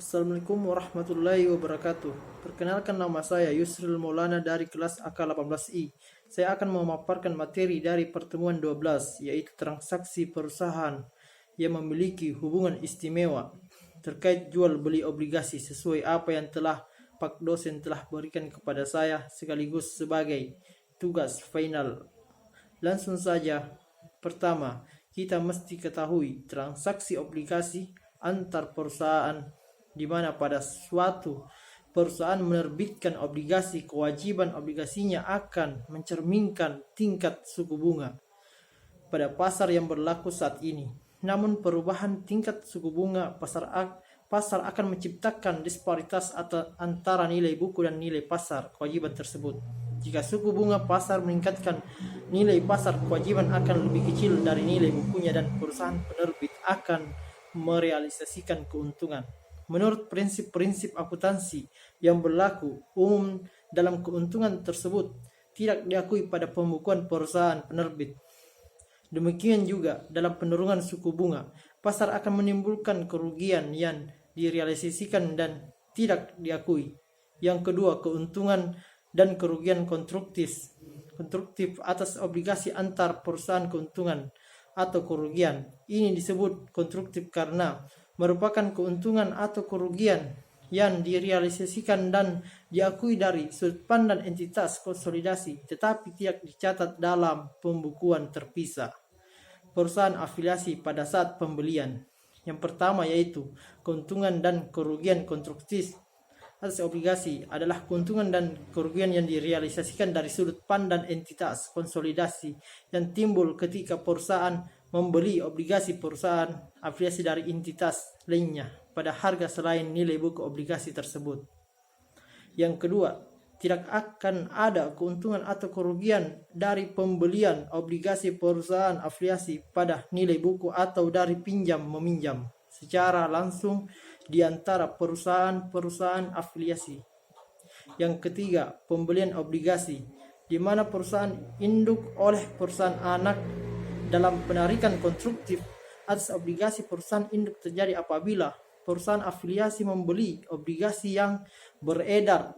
Assalamualaikum warahmatullahi wabarakatuh. Perkenalkan, nama saya Yusril Maulana dari kelas AK18I. Saya akan memaparkan materi dari pertemuan 12, yaitu transaksi perusahaan yang memiliki hubungan istimewa terkait jual beli obligasi sesuai apa yang telah Pak dosen telah berikan kepada saya sekaligus sebagai tugas final. Langsung saja. Pertama, kita mesti ketahui transaksi obligasi antar perusahaan, di mana pada suatu perusahaan menerbitkan obligasi, kewajiban obligasinya akan mencerminkan tingkat suku bunga pada pasar yang berlaku saat ini. Namun perubahan tingkat suku bunga pasar akan menciptakan disparitas antara nilai buku dan nilai pasar kewajiban tersebut. Jika suku bunga pasar meningkatkan, nilai pasar kewajiban akan lebih kecil dari nilai bukunya dan perusahaan penerbit akan merealisasikan keuntungan. Menurut prinsip-prinsip akuntansi yang berlaku umum, dalam keuntungan tersebut tidak diakui pada pembukuan perusahaan penerbit. Demikian juga dalam penurunan suku bunga, pasar akan menimbulkan kerugian yang direalisasikan dan tidak diakui. Yang kedua, keuntungan dan kerugian konstruktif atas obligasi antar perusahaan. Keuntungan atau kerugian ini disebut konstruktif karena merupakan keuntungan atau kerugian yang direalisasikan dan diakui dari sudut pandang entitas konsolidasi, tetapi tidak dicatat dalam pembukuan terpisah perusahaan afiliasi pada saat pembelian. Yang pertama yaitu keuntungan dan kerugian konstruktif atas obligasi adalah keuntungan dan kerugian yang direalisasikan dari sudut pandang entitas konsolidasi yang timbul ketika perusahaan membeli obligasi perusahaan afiliasi dari entitas lainnya pada harga selain nilai buku obligasi tersebut. Yang kedua, tidak akan ada keuntungan atau kerugian dari pembelian obligasi perusahaan afiliasi pada nilai buku atau dari pinjam meminjam secara langsung di antara perusahaan afiliasi. Yang ketiga, pembelian obligasi di mana perusahaan induk oleh perusahaan anak dalam penarikan konstruktif atas obligasi perusahaan induk terjadi apabila perusahaan afiliasi membeli obligasi yang beredar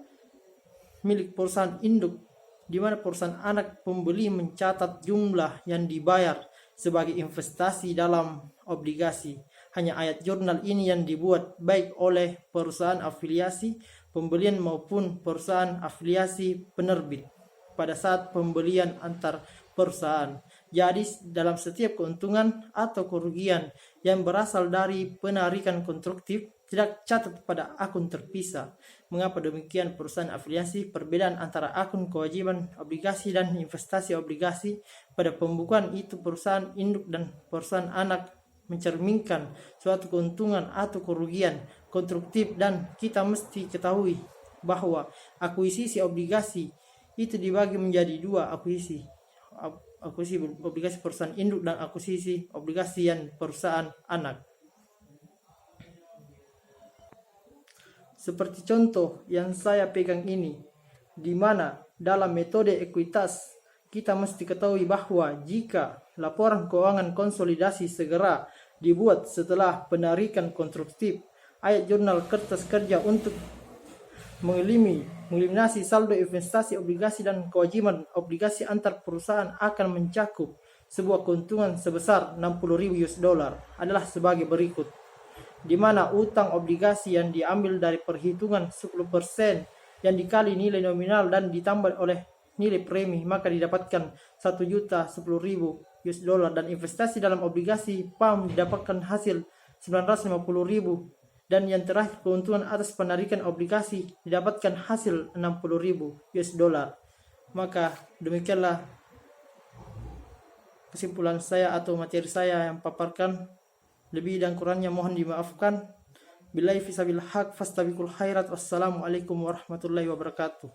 milik perusahaan induk, di mana perusahaan anak pembeli mencatat jumlah yang dibayar sebagai investasi dalam obligasi. Hanya ayat jurnal ini yang dibuat baik oleh perusahaan afiliasi pembelian maupun perusahaan afiliasi penerbit pada saat pembelian antar perusahaan. Jadi dalam setiap keuntungan atau kerugian yang berasal dari penarikan konstruktif tidak catat pada akun terpisah. Mengapa demikian? Perusahaan afiliasi, perbedaan antara akun kewajiban obligasi dan investasi obligasi pada pembukuan itu perusahaan induk dan perusahaan anak mencerminkan suatu keuntungan atau kerugian konstruktif, dan kita mesti ketahui bahwa akuisisi obligasi itu dibagi menjadi dua, akuisisi obligasi perusahaan induk dan akuisisi obligasi yang perusahaan anak. Seperti contoh yang saya pegang ini, di mana dalam metode ekuitas kita mesti ketahui bahwa jika laporan keuangan konsolidasi segera dibuat setelah penarikan konstruktif, ayat jurnal kertas kerja untuk mengeliminasi saldo investasi obligasi dan kewajiban obligasi antar perusahaan akan mencakup sebuah keuntungan sebesar $60.000 adalah sebagai berikut, di mana utang obligasi yang diambil dari perhitungan 10% yang dikali nilai nominal dan ditambah oleh nilai premi, maka didapatkan $1.010.000, dan investasi dalam obligasi PAM didapatkan hasil $950.000, dan yang terakhir keuntungan atas penarikan obligasi didapatkan hasil $60.000. Maka demikianlah kesimpulan saya atau materi saya yang paparkan. Lebih dan kurangnya mohon dimaafkan. Billahi fisabil haq fastabiqul khairat. Wassalamualaikum warahmatullahi wabarakatuh.